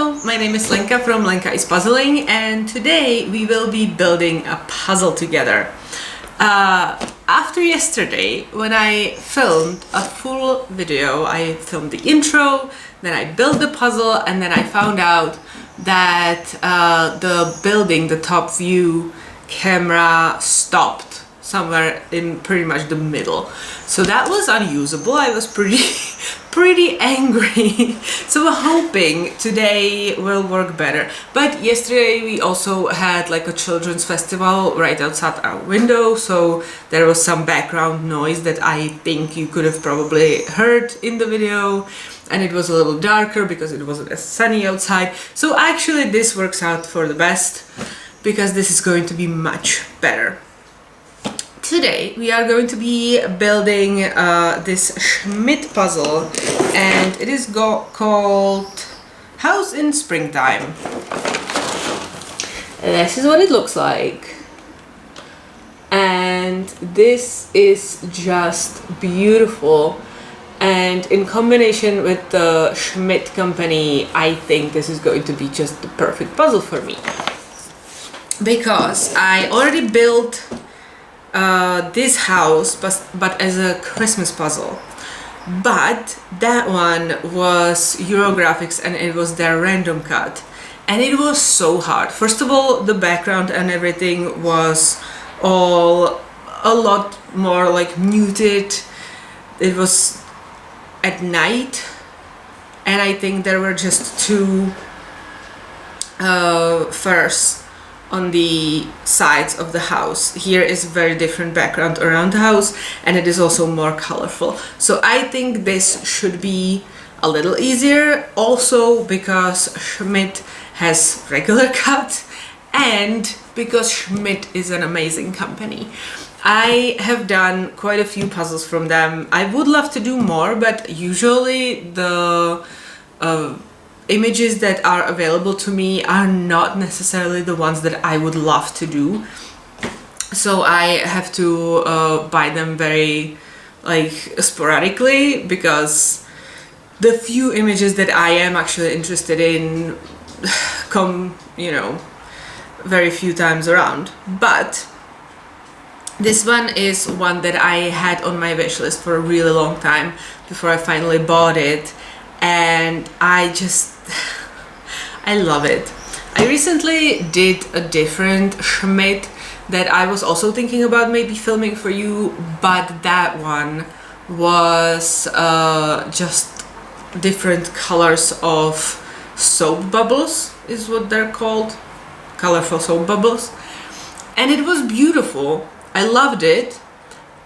Hello, my name is Lenka from Lenka is Puzzling, and today we will be building a puzzle together. After yesterday, when I filmed a full video, I filmed the intro, then I built the puzzle, and then I found out that the building, the top view camera stopped somewhere in pretty much the middle. So that was unusable. I was pretty angry. So I'm hoping today will work better. But yesterday we also had like a children's festival right outside our window, so there was some background noise that I think you could have probably heard in the video, and it was a little darker because it wasn't as sunny outside. So actually this works out for the best because this is going to be much better. Today we are going to be building this Schmidt puzzle, and it is called House in Springtime. This is what it looks like, and this is just beautiful, and in combination with the Schmidt company, I think this is going to be just the perfect puzzle for me, because I already built this house but as a Christmas puzzle, but that one was Eurographics and it was their random cut, and it was so hard. First of all, the background and everything was all a lot more like muted. It was at night, and I think there were just two furs on the sides of the house. Here is very different background around the house, and it is also more colorful. So I think this should be a little easier, also because Schmidt has regular cut and because Schmidt is an amazing company. I have done quite a few puzzles from them. I would love to do more, but usually the images that are available to me are not necessarily the ones that I would love to do, so I have to buy them very like sporadically, because the few images that I am actually interested in come, you know, very few times around. But this one is one that I had on my wish list for a really long time before I finally bought it, and I love it. I recently did a different Schmidt that I was also thinking about maybe filming for you, but that one was just different colors of soap bubbles is what they're called, colorful soap bubbles, and it was beautiful. I loved it,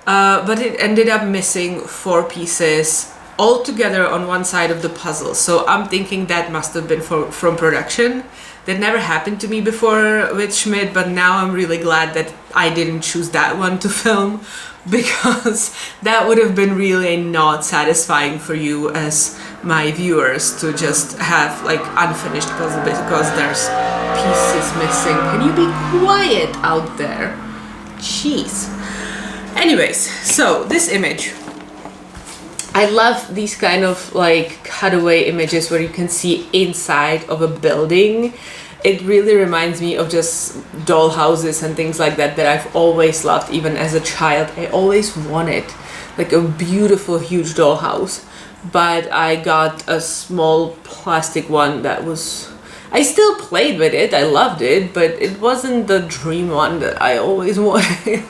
but it ended up missing 4 pieces all together on one side of the puzzle. So I'm thinking that must have been from production. That never happened to me before with Schmidt, but now I'm really glad that I didn't choose that one to film, because that would have been really not satisfying for you as my viewers to just have like unfinished puzzle because there's pieces missing. Can you be quiet out there? Jeez. Anyways, so this image, I love these kind of like cutaway images where you can see inside of a building. It really reminds me of just doll houses and things like that I've always loved. Even as a child, I always wanted like a beautiful huge doll house, but I got a small plastic one that was, I still played with it, I loved it, but it wasn't the dream one that I always wanted.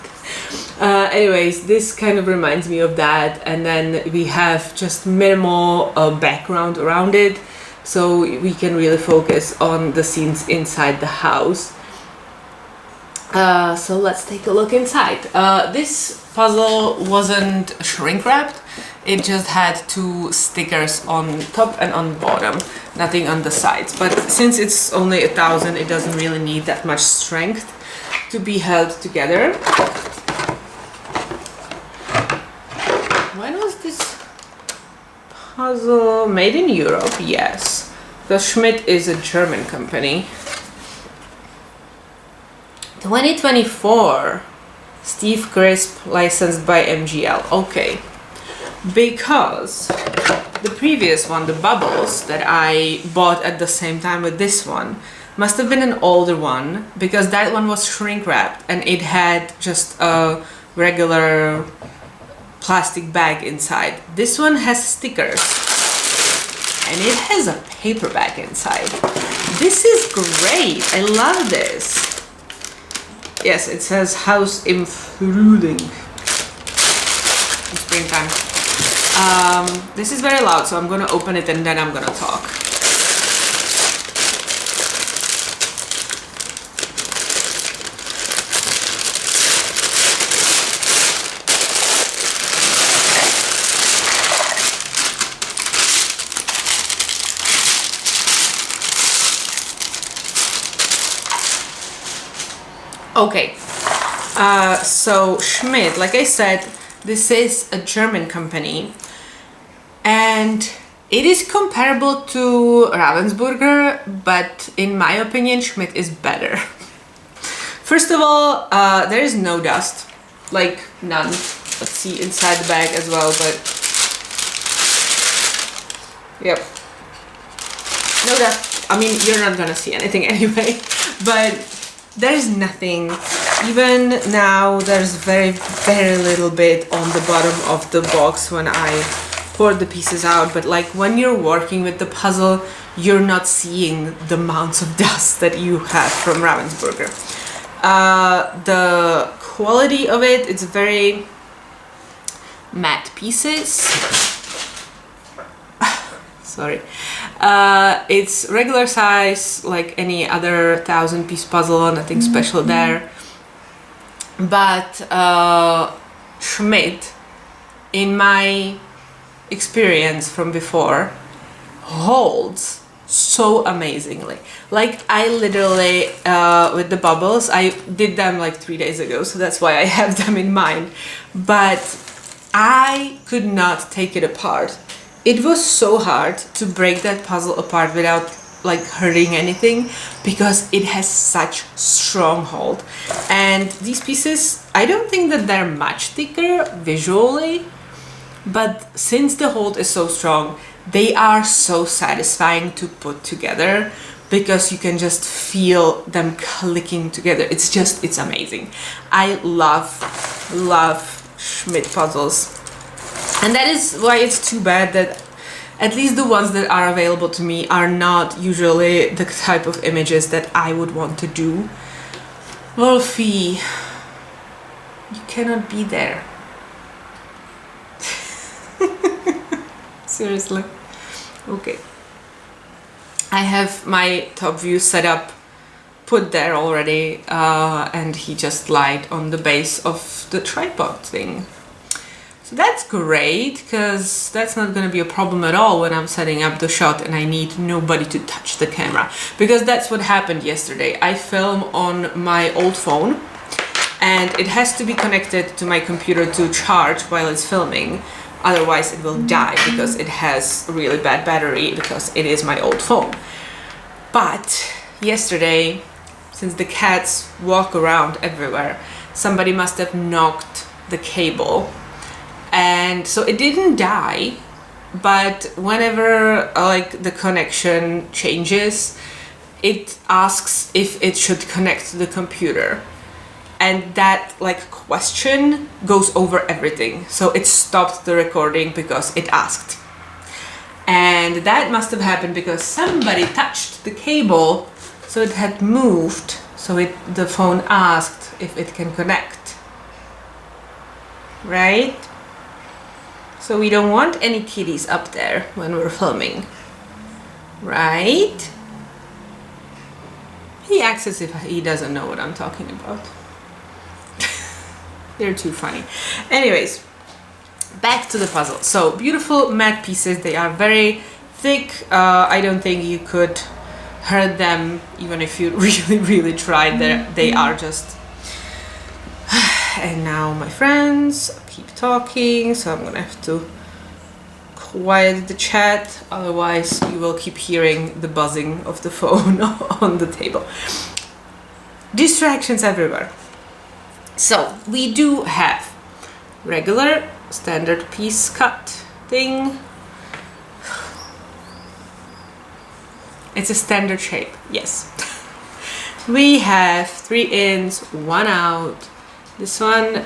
Anyways, this kind of reminds me of that, and then we have just minimal background around it, so we can really focus on the scenes inside the house. So let's take a look inside. This puzzle wasn't shrink wrapped, it just had 2 stickers on top and on bottom, nothing on the sides, but since it's only 1,000, it doesn't really need that much strength to be held together. When was this puzzle made in Europe? Yes, the Schmidt is a German company. 2024, Steve Crisp, licensed by MGL. Okay, because the previous one, the bubbles that I bought at the same time with this one, must have been an older one, because that one was shrink wrapped and it had just a regular plastic bag inside. This one has stickers and it has a paper bag inside. This is great. I love this. Yes, it says House im Frühling. Springtime. This is very loud, so I'm gonna open it and then I'm gonna talk. Okay, so Schmidt, like I said, this is a German company and it is comparable to Ravensburger, but in my opinion Schmidt is better. First of all, there is no dust, like none. Let's see inside the bag as well, but yep, no dust. I mean, you're not gonna see anything anyway, but there's nothing. Even now there's very little bit on the bottom of the box when I poured the pieces out, but like when you're working with the puzzle you're not seeing the amounts of dust that you have from Ravensburger. The quality of it, it's very matte pieces. Sorry. It's regular size like any other 1000-piece puzzle, nothing special there. But Schmidt, in my experience from before, holds so amazingly. Like I literally, with the bubbles, I did them like 3 days ago, so that's why I have them in mind. But I could not take it apart. It was so hard to break that puzzle apart without like hurting anything, because it has such strong hold. And these pieces, I don't think that they're much thicker visually, but since the hold is so strong, they are so satisfying to put together, because you can just feel them clicking together. It's amazing. I love Schmidt puzzles. And that is why it's too bad that at least the ones that are available to me are not usually the type of images that I would want to do. Wolfie, you cannot be there. Seriously. Okay. I have my top view set up, put there already, and he just lied on the base of the tripod thing. So that's great, because that's not going to be a problem at all when I'm setting up the shot and I need nobody to touch the camera. Because that's what happened yesterday. I film on my old phone and it has to be connected to my computer to charge while it's filming. Otherwise it will die, because it has a really bad battery, because it is my old phone. But yesterday, since the cats walk around everywhere, somebody must have knocked the cable. And so it didn't die, but whenever like the connection changes, it asks if it should connect to the computer, and that like question goes over everything. So it stopped the recording because it asked, and that must have happened because somebody touched the cable, so it had moved, so the phone asked if it can connect, right? So we don't want any kitties up there when we're filming, right? He acts as if he doesn't know what I'm talking about. They're too funny. Anyways, back to the puzzle. So beautiful matte pieces. They are very thick. I don't think you could hurt them even if you really tried. They are just... And now my friends keep talking, so I'm gonna have to quiet the chat, otherwise you will keep hearing the buzzing of the phone on the table. Distractions everywhere. So we do have regular standard piece cut thing, It's a standard shape, yes. We have 3 ins, 1 out. This one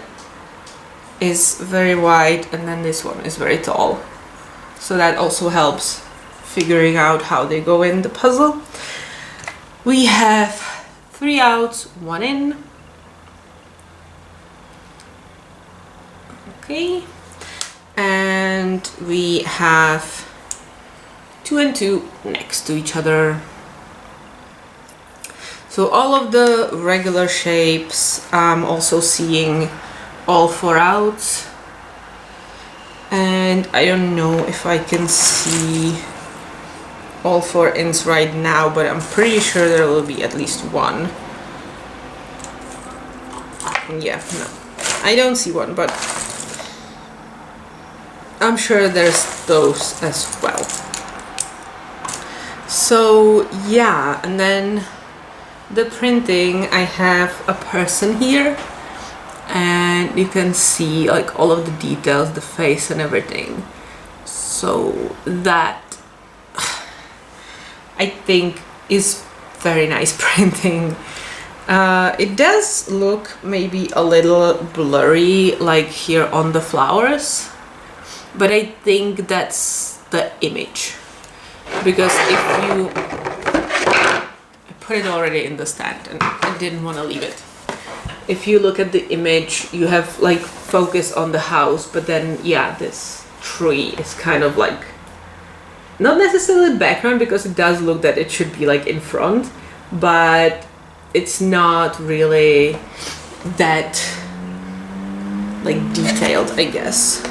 is very wide and then this one is very tall. So that also helps figuring out how they go in the puzzle. We have 3 outs, 1 in. Okay. And we have 2 and 2 next to each other. So all of the regular shapes, I'm also seeing all 4 outs. And I don't know if I can see all 4 ins right now, but I'm pretty sure there will be at least 1. Yeah, no, I don't see 1, but I'm sure there's those as well. So yeah, and then the printing, I have a person here and you can see like all of the details, the face and everything. So that I think is very nice printing. It does look maybe a little blurry like here on the flowers, but I think that's the image, because if you put it already in the stand and I didn't want to leave it. If you look at the image, you have like focus on the house, but then yeah, this tree is kind of like not necessarily background, because it does look that it should be like in front, but it's not really that like detailed, I guess.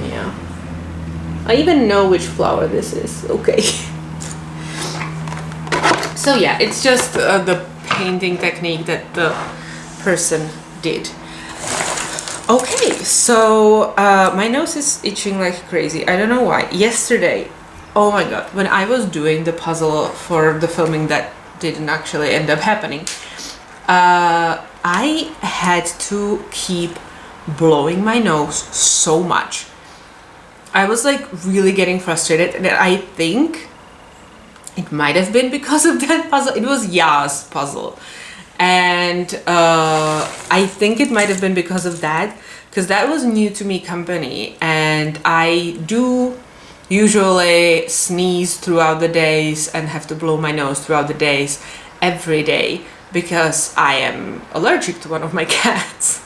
Yeah, I even know which flower this is. Okay. So yeah, it's just the painting technique that the person did. Okay, so my nose is itching like crazy. I don't know why. Yesterday, oh my god, when I was doing the puzzle for the filming that didn't actually end up happening, I had to keep blowing my nose so much. I was like really getting frustrated, and I think it might have been because of that puzzle. It was Ya's puzzle. And I think it might have been because of that, because that was new to me company, and I do usually sneeze throughout the days and have to blow my nose throughout the days every day, because I am allergic to one of my cats.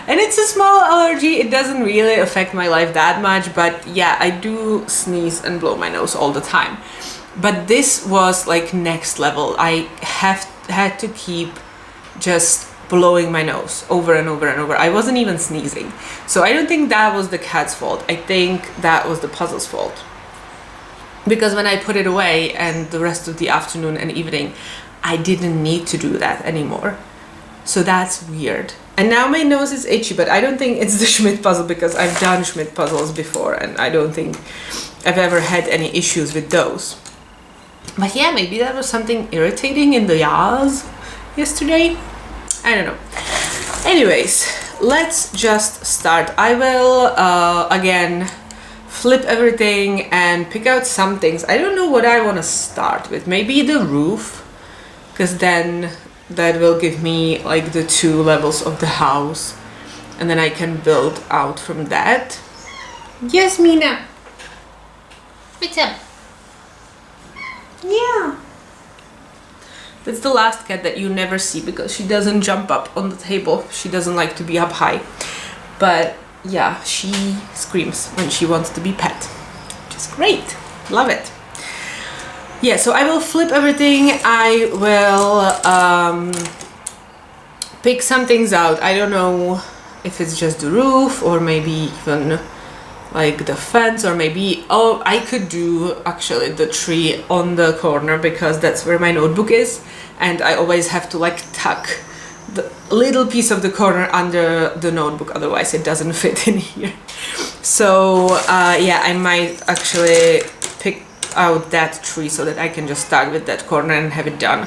And it's a small allergy, it doesn't really affect my life that much, but yeah, I do sneeze and blow my nose all the time. But this was like next level. I had to keep just blowing my nose over and over and over. I wasn't even sneezing. So I don't think that was the cat's fault. I think that was the puzzle's fault. Because when I put it away and the rest of the afternoon and evening, I didn't need to do that anymore. So that's weird. And now my nose is itchy, but I don't think it's the Schmidt puzzle, because I've done Schmidt puzzles before and I don't think I've ever had any issues with those. But yeah, maybe that was something irritating in the yas yesterday. I don't know. Anyways, let's just start. I will again flip everything and pick out some things. I don't know what I want to start with. Maybe the roof, because then that will give me like the 2 levels of the house, and then I can build out from that. Yes, Mina. What's up? Yeah. That's the last cat that you never see, because she doesn't jump up on the table. She doesn't like to be up high. But yeah, she screams when she wants to be pet, which is great. Love it. Yeah, so I will flip everything. I will pick some things out. I don't know if it's just the roof or maybe even like the fence, or maybe, oh, I could do actually the tree on the corner, because that's where my notebook is, and I always have to like tuck the little piece of the corner under the notebook, otherwise it doesn't fit in here. So yeah, I might actually pick out that tree so that I can just start with that corner and have it done,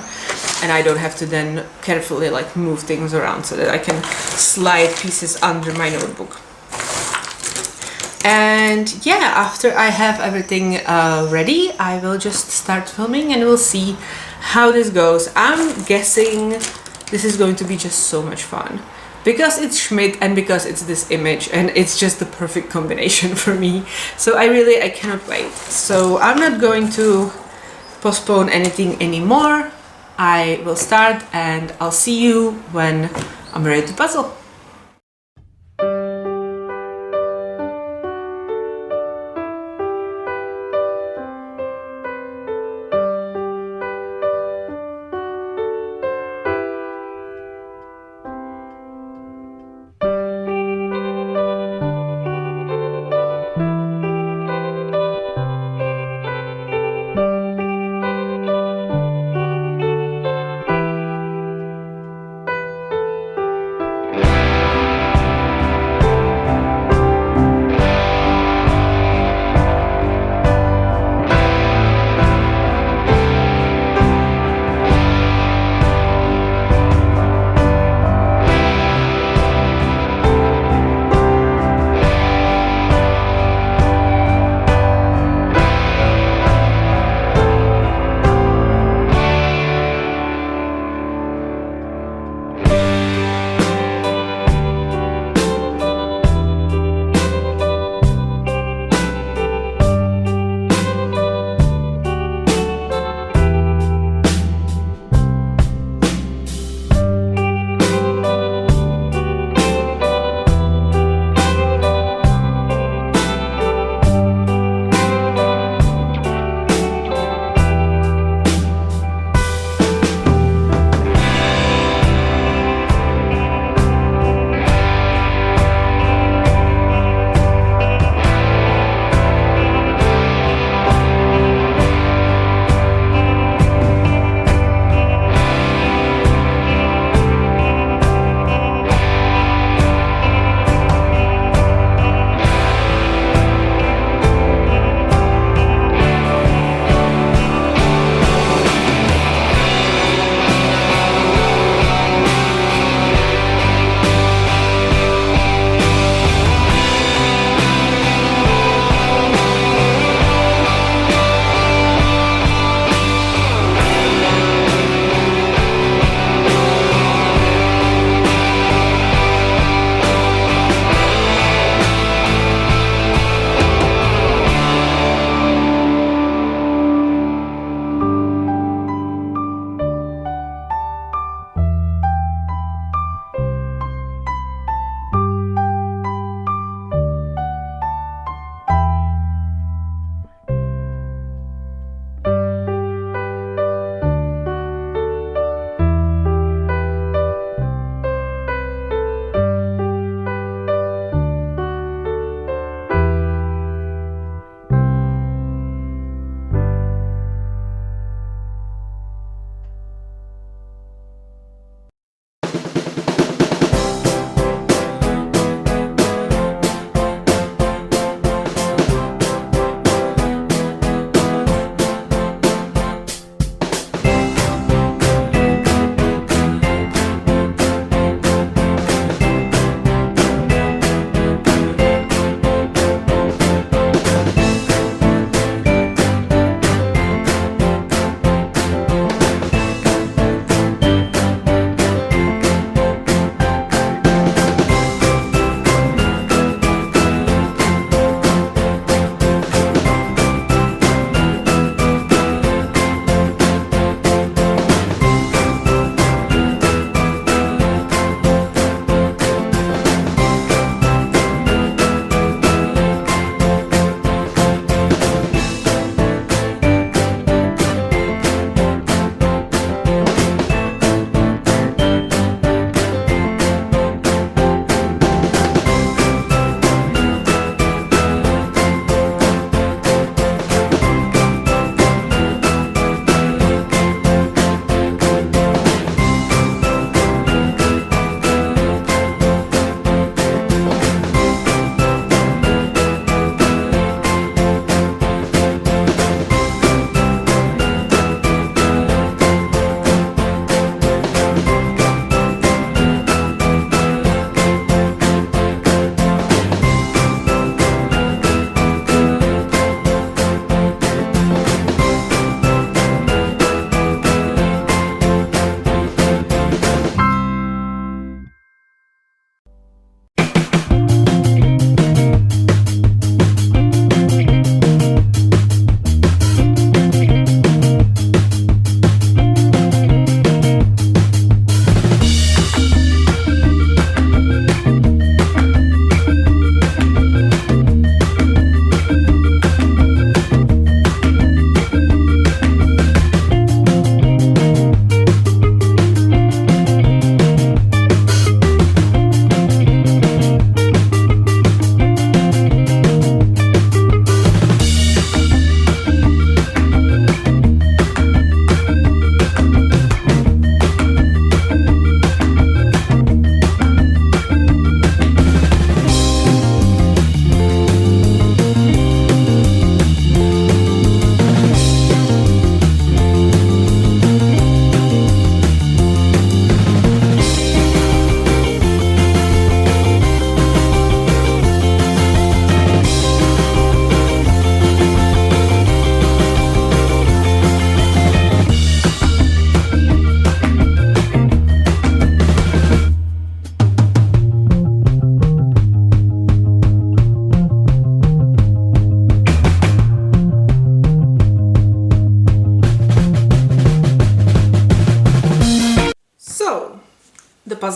and I don't have to then carefully like move things around, so that I can slide pieces under my notebook. And yeah, after I have everything ready, I will just start filming and we'll see how this goes. I'm guessing this is going to be just so much fun because it's Schmidt and because it's this image, and it's just the perfect combination for me. So I cannot wait. So I'm not going to postpone anything anymore. I will start and I'll see you when I'm ready to puzzle.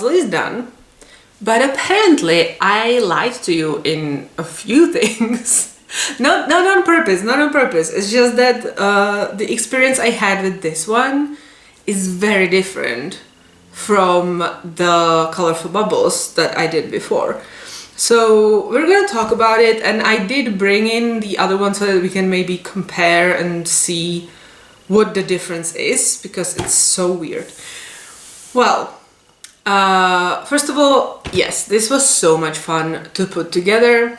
puzzle is done. But apparently I lied to you in a few things. Not on purpose, not on purpose. It's just that the experience I had with this one is very different from the colorful bubbles that I did before. So we're gonna talk about it, and I did bring in the other one so that we can maybe compare and see what the difference is, because it's so weird. Well, first of all, yes, this was so much fun to put together.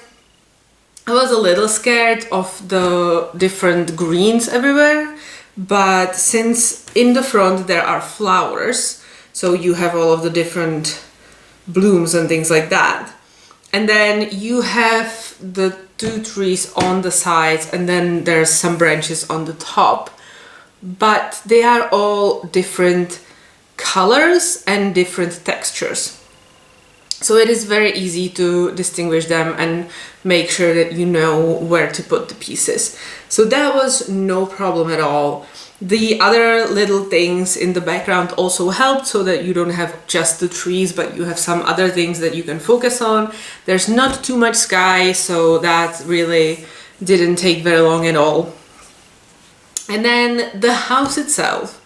I was a little scared of the different greens everywhere, but since in the front there are flowers, so you have all of the different blooms and things like that. And then you have the two trees on the sides, and then there's some branches on the top, but they are all different colors and different textures. So it is very easy to distinguish them and make sure that you know where to put the pieces. So that was no problem at all. The other little things in the background also helped, so that you don't have just the trees, but you have some other things that you can focus on. There's not too much sky, so that really didn't take very long at all. And then the house itself.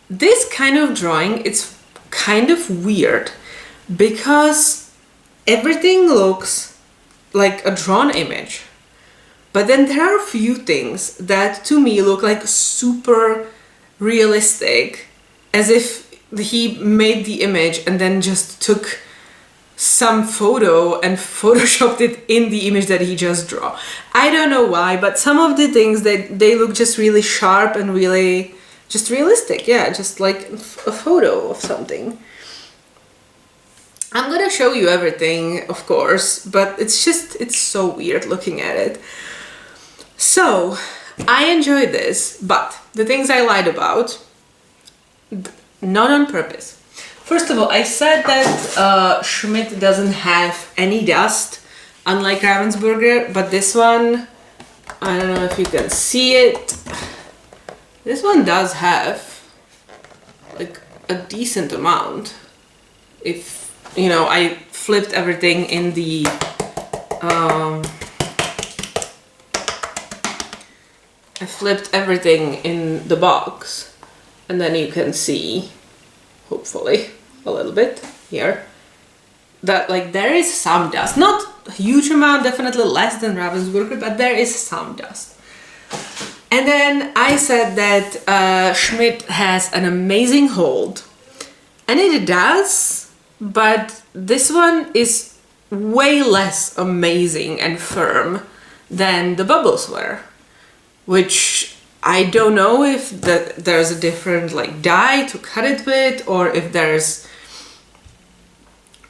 This kind of drawing, it's kind of weird because everything looks like a drawn image. But then there are a few things that to me look like super realistic, as if he made the image and then just took some photo and photoshopped it in the image that he just drew. I don't know why, but some of the things, they look just really sharp and really just realistic. Yeah, just like a photo of something. I'm gonna show you everything, of course, but it's so weird looking at it. So, I enjoyed this, but the things I lied about, not on purpose. First of all, I said that Schmidt doesn't have any dust, unlike Ravensburger, but this one, I don't know if you can see it, this one does have like a decent amount. If, you know, I flipped everything in the box, and then you can see, hopefully, a little bit here, that like there is some dust. Not a huge amount, definitely less than Ravensburger, but there is some dust. And then I said that Schmidt has an amazing hold, and it does, but this one is way less amazing and firm than the bubbles were. Which I don't know if there's a different like dye to cut it with, or if there's,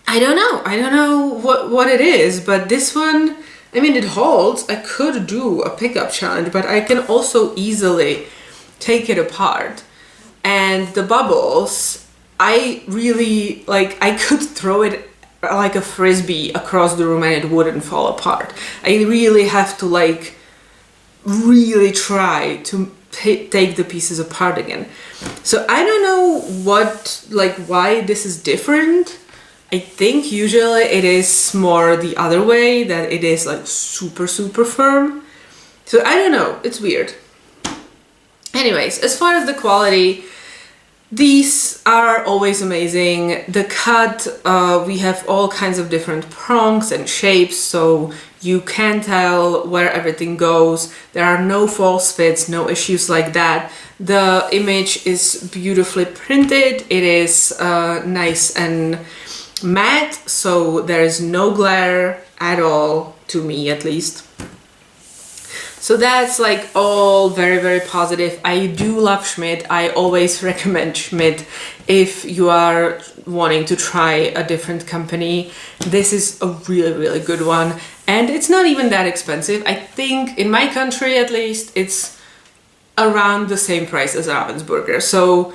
I don't know what it is, but this one, I mean, it holds. I could do a pickup challenge, but I can also easily take it apart. And the bubbles, I really, like, I could throw it like a frisbee across the room and it wouldn't fall apart. I really have to like really try to take the pieces apart again. So I don't know why this is different. I think usually it is more the other way, that it is like super firm. So I don't know, it's weird. Anyways, as far as the quality, these are always amazing. The cut, we have all kinds of different prongs and shapes, so you can tell where everything goes. There are no false fits, no issues like that. The image is beautifully printed. It is nice and matte, so there is no glare at all, to me at least. So that's like all very positive. I do love Schmidt. I always recommend Schmidt if you are wanting to try a different company. This is a really good one, and it's not even that expensive. I think in my country at least it's around the same price as Ravensburger. So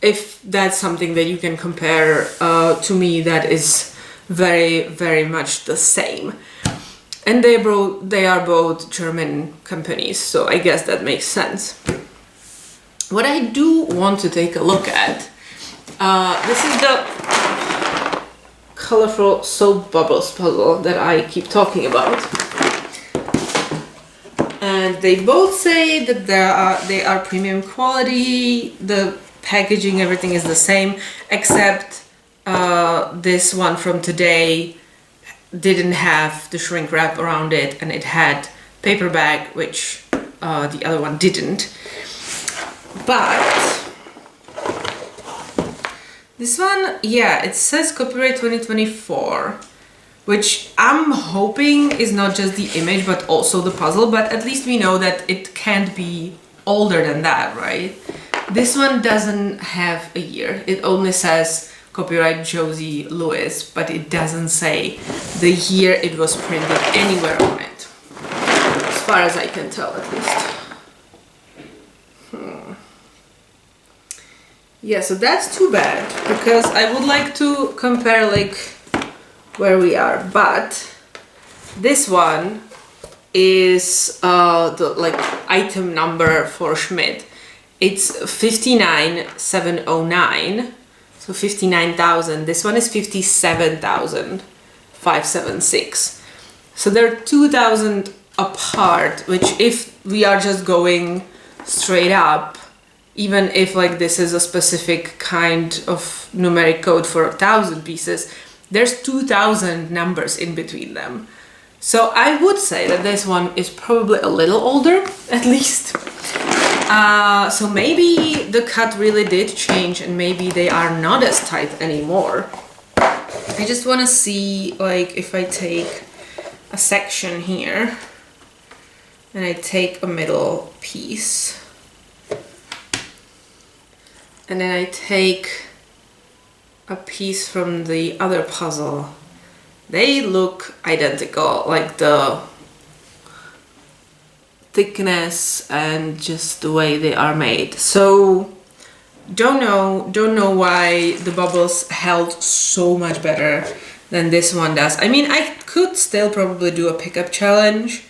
if that's something that you can compare, to me that is very much the same. And they are both German companies, so I guess that makes sense. What I do want to take a look at, this is the colorful soap bubbles puzzle that I keep talking about. And they both say that they are premium quality, the packaging, everything is the same, except this one from today didn't have the shrink wrap around it, and it had paper bag, which the other one didn't. But this one, yeah, it says copyright 2024, which I'm hoping is not just the image but also the puzzle, but at least we know that it can't be older than that, right? This one doesn't have a year. It only says copyright Josie Lewis, but it doesn't say the year it was printed anywhere on it, as far as I can tell, at least. Yeah, so that's too bad, because I would like to compare like where we are, but this one is the like item number for Schmidt. It's 59709, so 59,000. This one is 57,576. So they're 2,000 apart, which if we are just going straight up, even if like this is a specific kind of numeric code for 1,000 pieces, there's 2,000 numbers in between them. So I would say that this one is probably a little older, at least. So maybe the cut really did change and maybe they are not as tight anymore. I just want to see, like, if I take a section here and I take a middle piece and then I take a piece from the other puzzle, they look identical, like the thickness and just the way they are made. So don't know why the bubbles held so much better than this one does. I mean, I could still probably do a pickup challenge,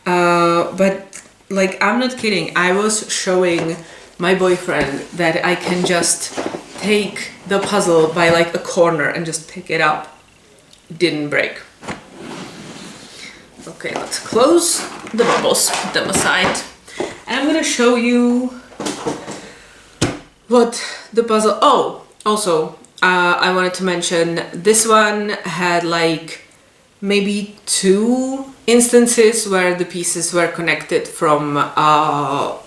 but like, I'm not kidding. I was showing my boyfriend that I can just take the puzzle by like a corner and just pick it up. It didn't break. Okay, let's close the bubbles, put them aside. And I'm gonna show you what the puzzle... Oh, also, I wanted to mention this one had like maybe 2 instances where the pieces were connected from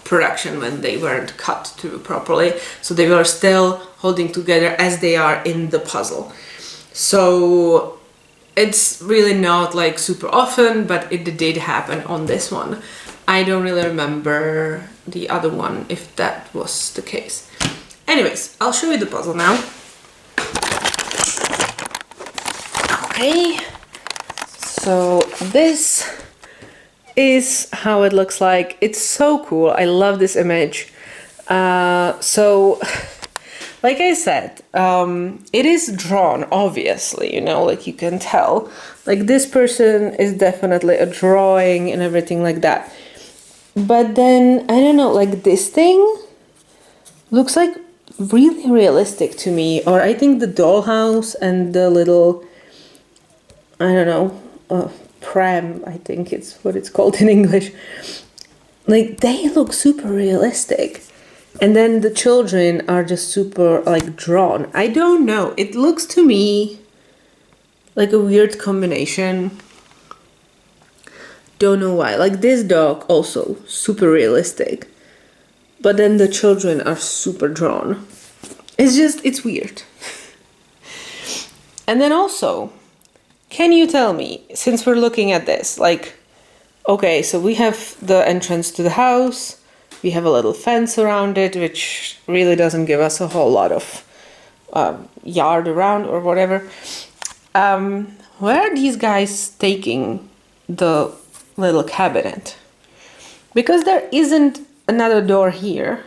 production when they weren't cut through properly. So they were still holding together as they are in the puzzle. So it's really not like super often, but it did happen on this one. I don't really remember the other one if that was the case. Anyways, I'll show you the puzzle now. Okay. So this is how it looks like. It's so cool. I love this image. So like I said, it is drawn, obviously, you know, like you can tell. Like this person is definitely a drawing and everything like that. But then, I don't know, like this thing looks like really realistic to me. Or I think the dollhouse and the little, I don't know, pram, I think it's what it's called in English. Like they look super realistic. And then the children are just super like drawn. I don't know. It looks to me like a weird combination. Don't know why. Like this dog also super realistic. But then the children are super drawn. It's weird. And then also, can you tell me, since we're looking at this, like, okay, so we have the entrance to the house. We have a little fence around it, which really doesn't give us a whole lot of yard around or whatever. Where are these guys taking the little cabinet? Because there isn't another door here.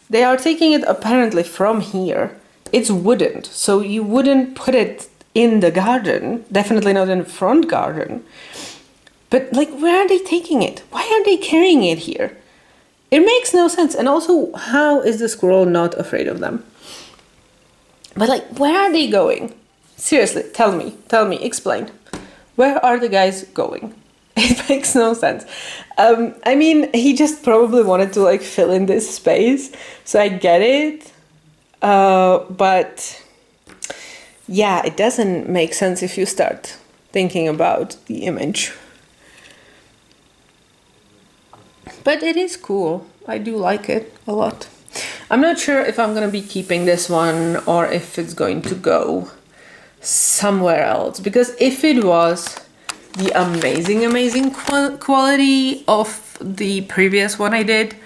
They are taking it apparently from here. It's wooden, so you wouldn't put it in the garden. Definitely not in the front garden. But like, where are they taking it? Why are they carrying it here? It makes no sense. And also, how is the squirrel not afraid of them? But like, where are they going? Seriously, tell me, explain. Where are the guys going? It makes no sense. I mean, he just probably wanted to like fill in this space, so I get it. But yeah, it doesn't make sense if you start thinking about the image. But it is cool. I do like it a lot. I'm not sure if I'm gonna be keeping this one or if it's going to go somewhere else, because if it was the amazing quality of the previous one I did,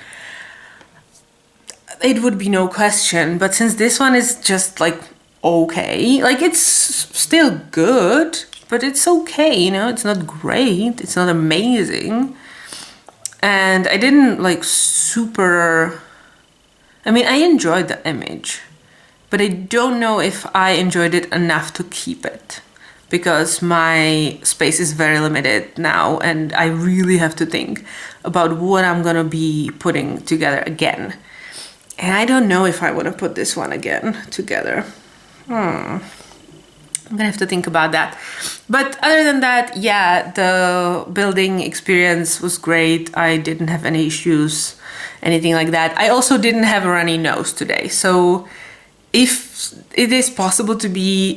it would be no question. But since this one is just like okay, like it's still good, but it's okay, you know, it's not great, it's not amazing. And I didn't like super, I mean, I enjoyed the image, but I don't know if I enjoyed it enough to keep it, because my space is very limited now and I really have to think about what I'm gonna be putting together again. And I don't know if I want to put this one again together. I'm gonna have to think about that. But other than that, yeah, the building experience was great. I didn't have any issues, anything like that. I also didn't have a runny nose today. So if it is possible to be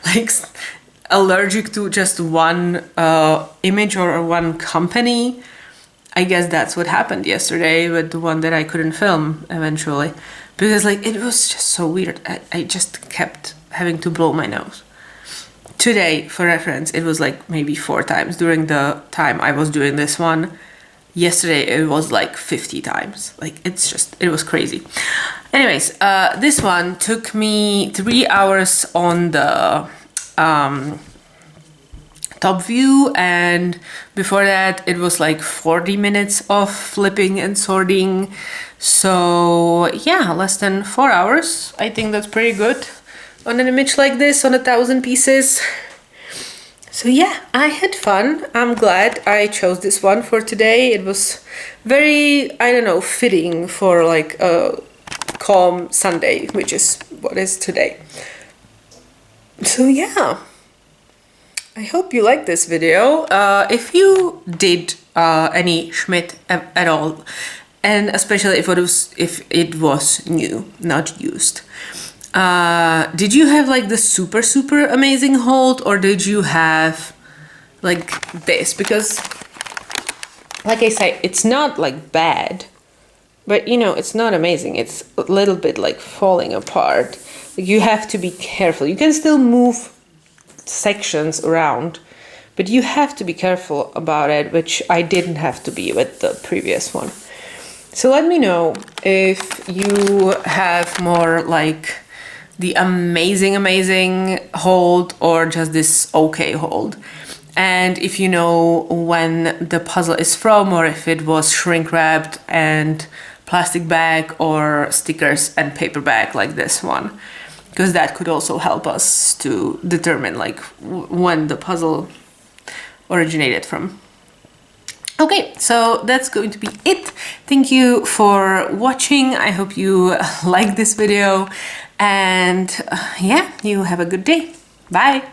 like allergic to just one image or one company, I guess that's what happened yesterday with the one that I couldn't film eventually, because like it was just so weird. I just kept having to blow my nose. Today, for reference, it was like maybe 4 times during the time I was doing this one. Yesterday it was like 50 times. Like it was crazy. Anyways, this one took me 3 hours on the top view, and before that it was like 40 minutes of flipping and sorting. So yeah, less than 4 hours. I think that's pretty good on an image like this, on 1,000 pieces. So yeah, I had fun. I'm glad I chose this one for today. It was very, I don't know, fitting for like a calm Sunday, which is what is today. So yeah, I hope you liked this video. If you did any Schmidt at all, and especially if it was new, not used, did you have like the super amazing hold, or did you have like this? Because like I say, it's not like bad, but you know, it's not amazing. It's a little bit like falling apart. Like, you have to be careful. You can still move sections around, but you have to be careful about it, which I didn't have to be with the previous one. So let me know if you have more like the amazing hold or just this okay hold, and if you know when the puzzle is from, or if it was shrink wrapped and plastic bag or stickers and paper bag like this one, because that could also help us to determine like when the puzzle originated from. Okay, so that's going to be it. Thank you for watching. I hope you like this video, and yeah, you have a good day. Bye.